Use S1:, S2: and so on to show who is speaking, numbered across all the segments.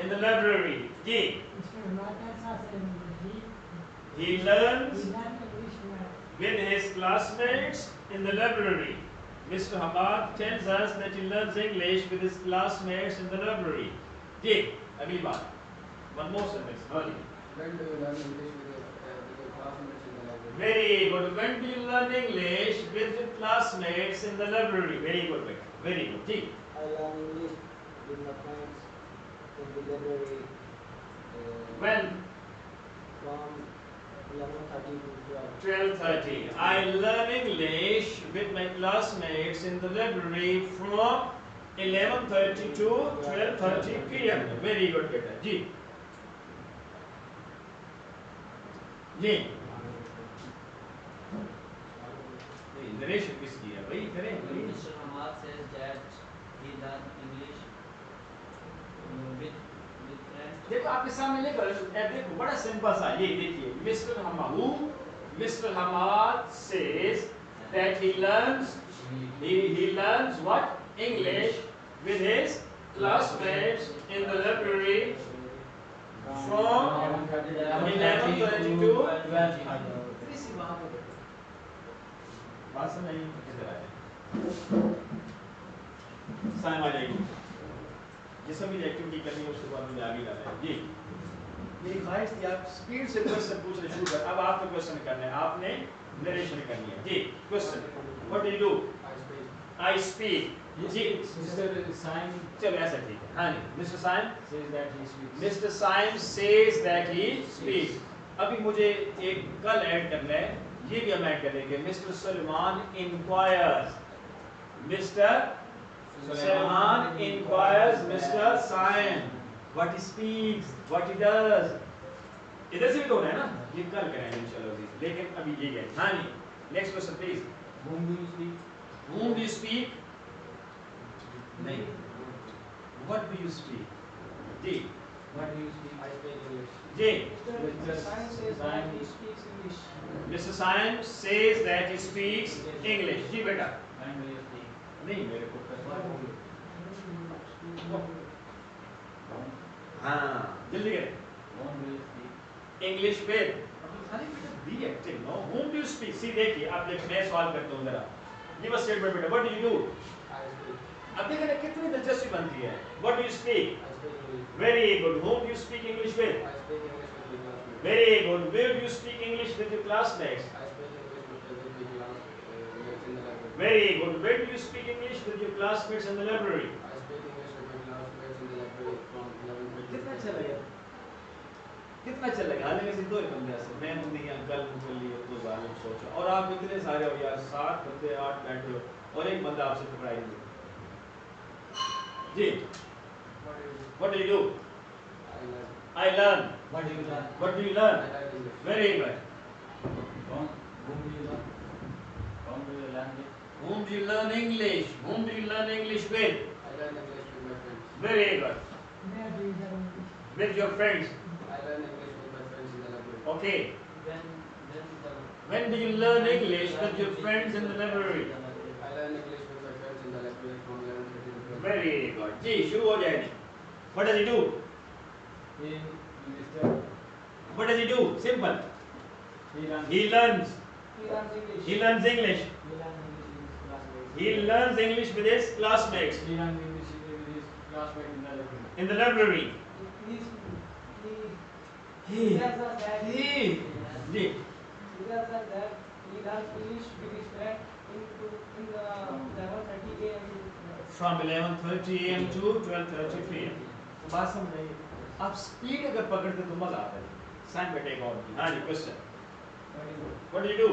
S1: in the library. Ji. He learns with his classmates in the library. Mr. Hamad tells us that he learns English with his classmates in the library. Ji, अगली बात. One more sentence.
S2: When do you learn English with your classmates in the library?
S1: Very good. When do you learn English with your classmates in the library? Very good, beta. Very good. Ji.
S3: I learn English with my friends in the library.
S1: When?
S3: From 11:30 to 12.
S1: 12:30. I learn English with my classmates in the library from 11:30 to 12:30 p.m. Very good, beta. Ji. Ji. Narration किसकी है भाई? करें.
S4: Mr. Hamad says that he learned English with friends.
S1: देखो आपके सामने लिखा है, देखो बड़ा सिंपल सा ये देखिए. Mr. Hamad says that he learns what? English with his classmates in the library from 11:30 to 12:30. बात समझ नहीं किधर आए. साइम आ जाएगी. जिस भी एक्टिविटी करनी है उसके बाद मुझे आगे जाना है. जी. मेरी ख्वाहिश थी आप स्पीड से क्वेश्चन पूछने शुरू कर. अब आपको क्वेश्चन करना है, आपने नरेशन करनी है. जी. Question. What do you do? I speak. जी.
S2: Mr. Syme
S1: चलो ऐसा ठीक है. हाँ जी. Mr. Syme
S2: says that he speaks.
S1: Mr. Syme says that he speaks. अभी मुझे एक कल ऐड करना है. ये भी हम ऐड करेंगे. Mr. Sulaiman inquires. Mr. Sulaiman inquires Mr. Syme what he speaks, what he does. इधर से भी तो होना है ना. ये कल करेंगे इंशाल्लाह जी. लेकिन अभी ये है. हाँ जी. Next question please.
S2: Whom do you speak?
S1: Whom do you speak? नहीं. What do you speak? Ji.
S2: What do you speak?
S3: I speak English.
S1: Ji.
S2: Mr.
S3: Science says that he speaks English.
S1: Mr. Syme says that he speaks English. जी बेटा.
S2: When do you speak?
S1: नहीं मेरे को
S2: What do you
S1: हाँ जल्दी करें.
S2: Whom do you speak?
S1: English with. अरे बेटा be active no. Whom do you speak? See देखिए आप देख मैं सवाल करता हूँ जरा. Give a statement बेटा. What do you do?
S3: I speak.
S1: अब देखिए ना कितनी दिलचस्पी बनती है. What do you speak?
S3: I speak English.
S1: Very good. Whom do you speak English with?
S3: I speak English with my classmates.
S1: Very good. Where do you speak English with your classmates?
S3: I speak English with my classmates in the library.
S1: Very good. Where do you speak English with your classmates in the library?
S3: I speak English with my classmates in the library from 11:30 to
S1: कितना अच्छा लगा. कितना अच्छा लगा. हाल में से दो ही बंदे ऐसे मैं मुझे अंकल मुझे लिए तो जालिम सोचा और आप इतने सारे हो यार 7 बंदे 8 बैठे हो और एक बंदा आपसे पकड़ाई दे. जी.
S3: What do you do?
S1: What do you do?
S3: I learn.
S1: I learn.
S2: What do you learn?
S1: What do you
S3: I
S1: learn?
S3: learn English.
S1: Very good.
S2: Whom do you learn? Whom do you learn with?
S1: Whom do you learn English? Whom do you learn English with?
S3: I learn English with my friends.
S1: Very good. With your friends.
S3: I learn English with my friends in the library.
S1: Okay.
S4: When
S1: When do you learn English with your friends in the library?
S3: I learn English with my friends in the library from 11:30 to 12:30.
S1: Very good. जी शुरू हो जाएगी. What does he do?
S2: He Mr.
S1: What does he do? Simple.
S2: He learns.
S1: He learns.
S3: He learns English.
S1: He learns English.
S3: He learns English with his classmates.
S1: He learns English with his classmates
S2: He learns English with his classmates in the library.
S1: in the library.
S3: He tells us that
S1: ji.
S3: he tells us that he learns English with his friend in the 11:30 a.m.
S1: From 11:30 a.m. to 12:30 p.m. तो बात समझ रही है. आप speed अगर पकड़ते तो मजा आता है. साइन बेटे एक और. हाँ जी question. What do you do?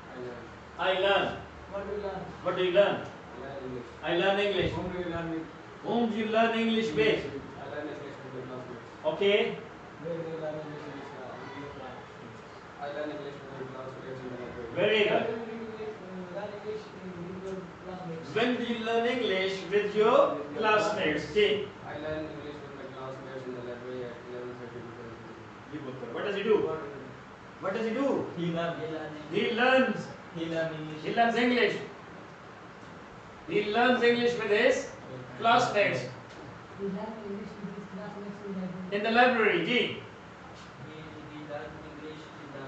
S3: I learn.
S1: I learn.
S3: What do you learn?
S1: What do you learn?
S3: I learn
S1: I learn
S3: English.
S1: English.
S2: Whom do you learn with?
S1: Whom do you learn English with?
S3: I learn English with my classmates.
S1: Okay.
S2: Where do you learn English with your class?
S3: I learn English with my classmates in the library.
S1: Very
S3: When
S1: good.
S3: do you learn English with your classmates?
S1: When do you learn English with your classmates? जी.
S3: I learn English with my classmates in the library at 11:30 to 12:30.
S1: ये बोल कर. What does he do? What does he do?
S2: He learns.
S1: He learns.
S2: He learns English.
S1: He learns English. He learns English with his classmates.
S3: He learned English with his classmates in library.
S1: In the library, ji.
S4: He learned English in the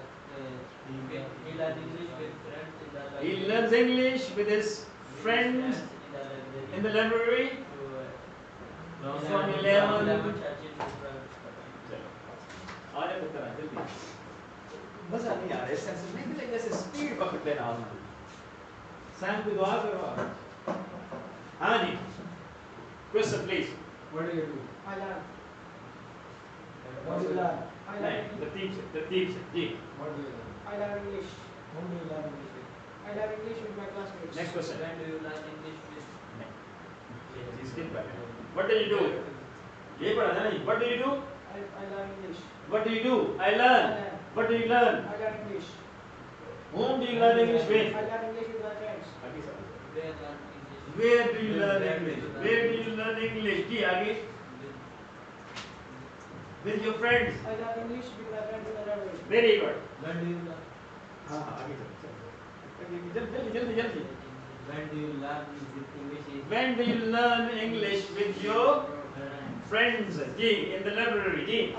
S4: he learned English with friends in the library.
S1: He learns English with his friends in the library. From 11. आने को करा जल्दी. मजा नहीं आ रहा है sense नहीं मिलेगा जैसे स्पीड पकड़ लेना आपको. सैम को दुआ करो आप. हाँ जी. Question please.
S2: What do you do?
S3: I learn.
S2: What do you learn?
S3: I
S1: नहीं,
S3: learn.
S1: the teacher, ji.
S2: What do you learn?
S3: I learn English.
S2: Whom do you learn English with?
S3: I learn English with my classmates.
S1: Next question.
S4: When do you learn English with?
S1: Ji skip कर रहे हैं. What do you do? ये पढ़ा था नहीं. What do you do?
S3: I learn English.
S1: What do you do? I learn. What do you learn?
S3: I learn English.
S1: Whom do you learn English with?
S3: I learn English with my friends.
S1: आगे sir.
S4: Where learn English?
S1: Where do you learn English? Where do you learn English? जी आगे. With your friends.
S3: I learn English with my friends in the library.
S1: Very good.
S4: When do you learn?
S1: हाँ हाँ आगे चलो. जल्दी जल्दी जल्दी.
S4: When do you learn with English?
S1: When do you learn English with your friends? Ji in the library. Ji.
S3: I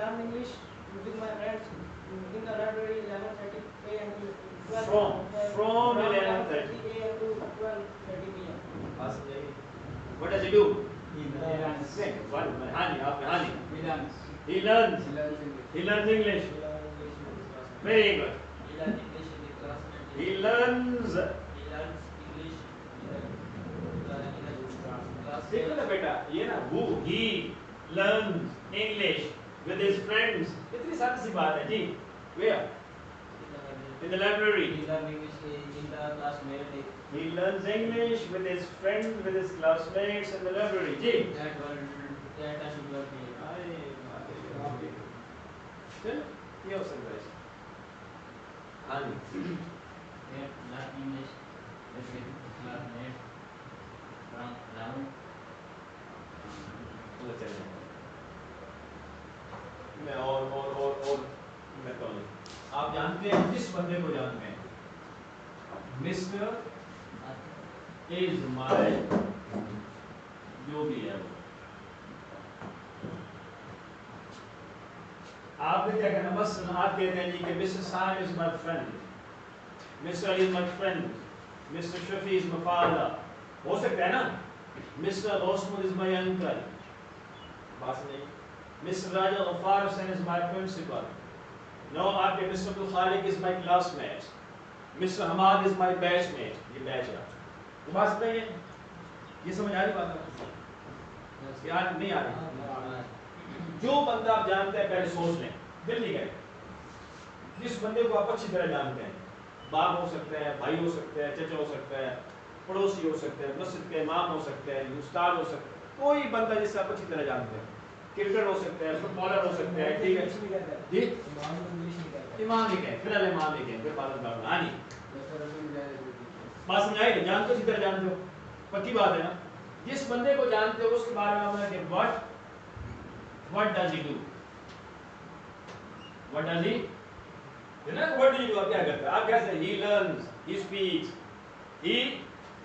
S3: learn English with my friends in the library 11:30 a.m. to 12
S1: From
S3: 11:30 a.m. to 12:30 p.m.
S1: What does he do?
S2: He learns.
S1: हाँ जी आपने हाँ जी.
S2: He learns.
S1: He learns.
S2: He learns English.
S1: He learns English.
S3: He learn English with his classmates.
S1: Very good.
S4: He learns English in the classmates.
S1: He learns.
S4: He learns English in the class.
S1: देखो ना बेटा ये ना who he learns English with his friends. इतनी सारी सी बात है जी. Where? In the library.
S4: He learns English in the classmate.
S1: He learns English with his friends, with his classmates in the library. Ji.
S4: That should work here.
S1: चल ये हो सकता है. हाँ जी.
S4: Learn English with classmates from round.
S1: चलो चलें. मैं और करता हूँ. आप जानते हैं जिस बंदे को जानते हैं. मिस्टर इज माय जो भी है वो. आपने क्या कहना बस आप कहते हैं जी कि mister Sahib is my friend. Mister Ali is my friend. Mister Shafi is my father. हो सकता है ना. Mister Osman is my uncle. बात नहीं. Mister Raja Gaffar Hussain is my principal. No आपके mister Abdul Khaliq is my classmate. Mister Hammad is my batchmate. ये बैच है. तो बात नहीं है. ये समझ आ रही बात है? यार नहीं आ रही. जो बंदा आप जानते हैं पहले सोच लें. जल्दी करें. जिस बंदे को आप अच्छी तरह जानते हैं. बाप हो सकता है, भाई हो सकता है, चाचा हो सकता है, पड़ोसी हो सकता है, मस्जिद के इमाम हो सकता है, उस्ताद हो सकता है. कोई बंदा जिसे आप अच्छी तरह जानते हैं. क्रिकेटर हो सकता है, फुटबॉलर हो सकता है. ठीक है जी. इमाम ही कहें. फिलहाल इमाम ही कहें. फिर बात करूंगा. हाँ जी. बात समझ आई? जानते हो, अच्छी तरह जानते हो. पक्की बात है ना. जिस बंदे को जानते हो उसके बारे में आपने कि what does he do? What does he? You know what do you do? आप क्या करते हैं? आप कैसे? He learns, he speaks, he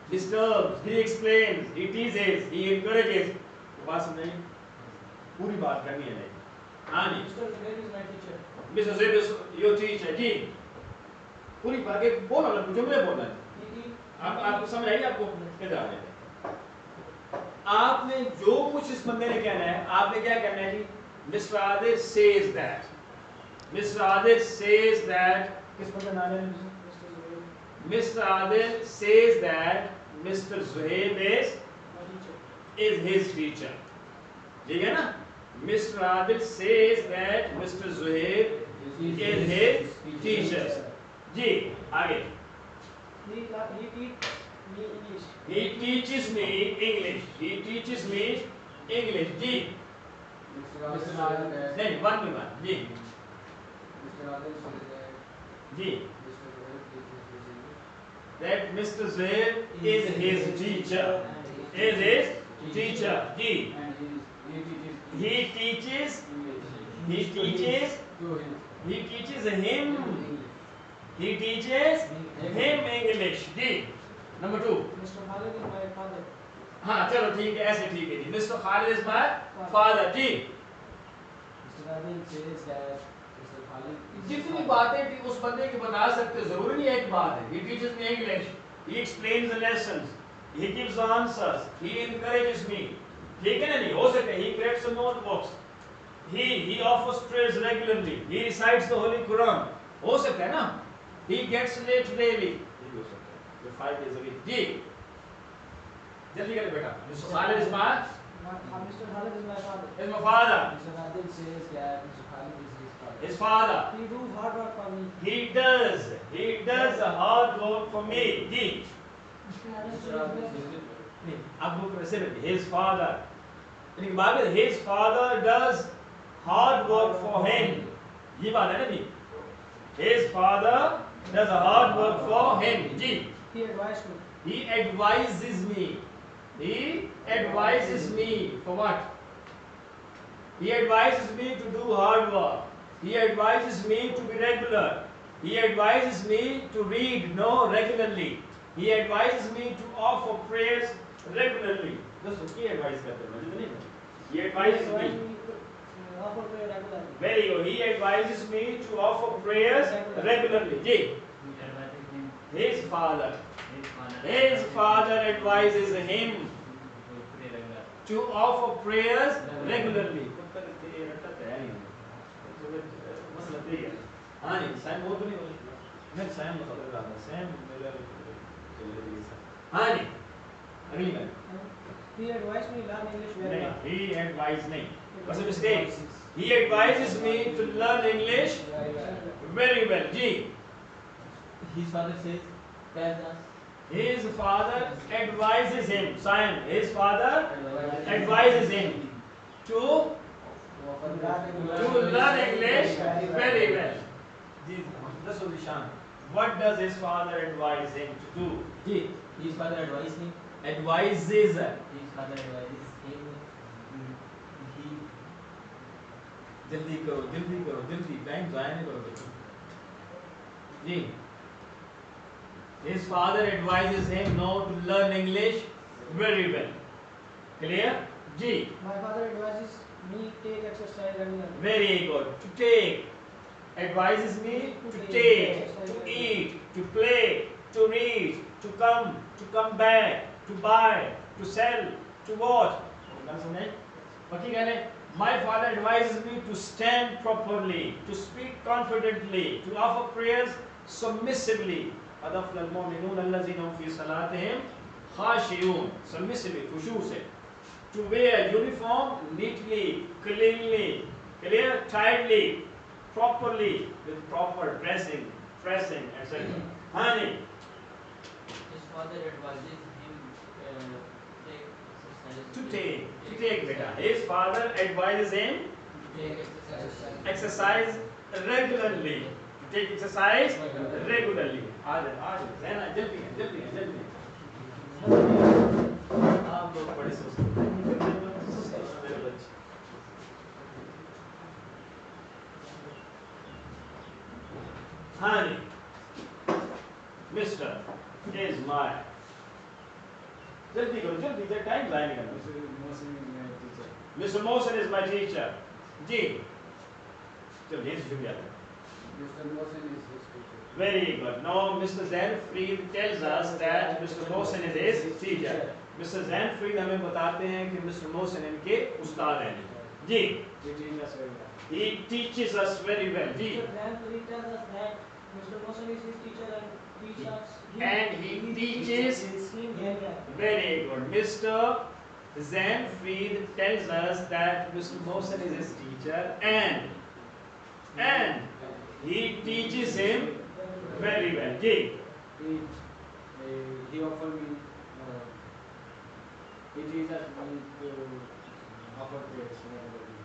S1: disturbs, he explains, he teases, he encourages. तो बात समझ आई? पूरी बात करनी है नहीं. हाँ जी.
S3: Mr. Zubair is my teacher.
S1: Mr. Zaid is your teacher. जी. पूरी बात के बोलो ना, जुमले बोलना है. आपको समझ आई? आपको किधर आ जाए? आपने जो कुछ इस बंदे ने कहना है, आपने क्या करना है जी? Mister Adil says that. Mister Adil says that. किस बंदे नाम है? Mister Adil says that mister Zuhaib is his teacher. ठीक है ना? Mister Adil says that mister Zuhaib is his teacher. जी आगे.
S3: He teaches me English.
S1: He teaches me English. जी. नहीं वन में वन. जी. जी. That Mr. Zaid is his teacher. Is his teacher. जी. He teaches. He teaches. He teaches him. He teaches him English. जी. Number 2.
S3: Mr. Khalid is my father.
S1: हाँ चलो ठीक है, ऐसे ठीक है जी। Mister Khalid is my father जी।
S3: Mr. Khalid says that Mr. Khalid is his
S1: जितनी
S3: father.
S1: बातें भी उस बंदे की बता सकते, जरूरी नहीं है एक बात है। He teaches me English, he explains the lessons, he gives the answers, he encourages me, ठीक है ना? नहीं हो सकता, he creates some notebooks, he offers prayers regularly, he recites the Holy Quran, हो सकता है ना? He gets late daily, ये भी हो सकता है, ये 5 days a week जी। जल्दी करें बेटा। Mr. Khalid is
S3: Mr. Khalid is my father.
S1: my father,
S3: Mr. Khalid says that Mr. Khalid is his father.
S1: his father,
S3: He do hard work for me.
S1: he does the hard work for me ji.
S3: Mr. Khalid
S2: Mr.
S3: says
S2: Abid
S3: that
S2: is
S1: नहीं, अब वो president, his father, यानी कि बात है his father does hard work for him, ये बात है ना जी। his father does a hard work for him ji.
S3: he advised me.
S1: he advises me, he advises me for what? He advises me to do hard work, he advises me to be regular, he advises me to read regularly, he advises me to offer prayers regularly। दोस्तों की advice करते हैं मुझे नहीं, he advises me,
S3: Offer prayer regularly.
S1: very good, he advises me to offer prayers regularly ji. his father advises him to offer prayers regularly। कुत्ता के ये रट्टा है नहीं, मसला ये है। हाँ नहीं सैम वो तो नहीं बोली, मैं सैम मतलब रहा था, सैम मेरा हाँ नहीं अगली बार
S3: He advised me learn English very
S1: नहीं,
S3: well.
S1: he advised नहीं, what's a mistake? He advises me to learn English very well ji.
S4: His father says, tells us,
S1: His father advises him, Sam, his father advises him to learn English very well जी। दसो निशान, what does his father advise him to do ji?
S4: his father advised him,
S1: advises,
S4: his father advises him, he,
S1: जल्दी करो जल्दी, time जाया नहीं करो बच्चों जी। his father advises him now to learn English very well, clear ji.
S3: My father advises me take exercise regularly.
S1: very good, to take, advises me to take, to eat, to play, to read, to come back, to buy, to sell, to what? बाकी कहने, my father advises me to stand properly, to speak confidently, to offer prayers submissively, अदफ़ल المؤمنون الذين هم في صلاتهم خاشعون, submissively, खुशू से, to wear uniform neatly, cleanly, clear, tidily, properly, with proper dressing, etc. Honey,
S4: his father advises him, take exercise.
S1: to take beta. His father advises him
S4: Take exercise.
S1: exercise regularly, to take exercise regularly। आज रहना जल्दी आप लोग बड़े सुस्त मेरे बच्चे। Honey, Mister is my, जल्दी करो टाइम जाया नहीं करना। Mr. Mohsen is my teacher जी। चलो ये शुरू किया।
S2: Mr. Mohsen is his teacher.
S1: Very good. Now Mr. Zanfried tells us that Mr. Mohsen is his teacher. Mr. Zanfried हमें बताते हैं कि Mr. Mohsen इनके उस्ताद हैं जी। He teaches us very well ji.
S3: Mr. Zanfried tells us that Mr. Mohsen is his teacher and teaches us.
S1: And he teaches
S3: him very well.
S1: very good. Mr. Zanfried tells us that Mr. Mohsen is his teacher and he teaches him very well ji.
S2: He offered me, he teaches me to offer prayers regularly.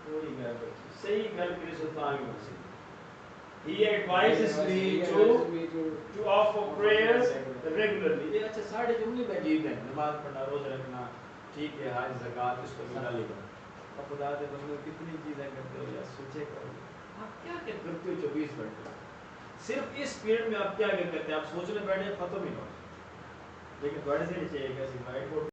S1: कोई गल सही गल करे सुल्तान मसीह। He advises me to offer prayers regularly। ये अच्छा साढ़े जुमले में जीत हैं, नमाज पढ़ना, रोज़ा रखना, ठीक है, हज, ज़कात, इसको भी डाल लेगा। अब खुदा के बंदे कितनी चीज़ें करते हो यार, सोचे करो आप क्या करते हो 24 घंटे, सिर्फ इस पीरियड में आप क्या करते हैं, आप सोचने बैठे खत्म ही हो। लेकिन बड़े से नीचे एक ऐसी वाइट बोर्ड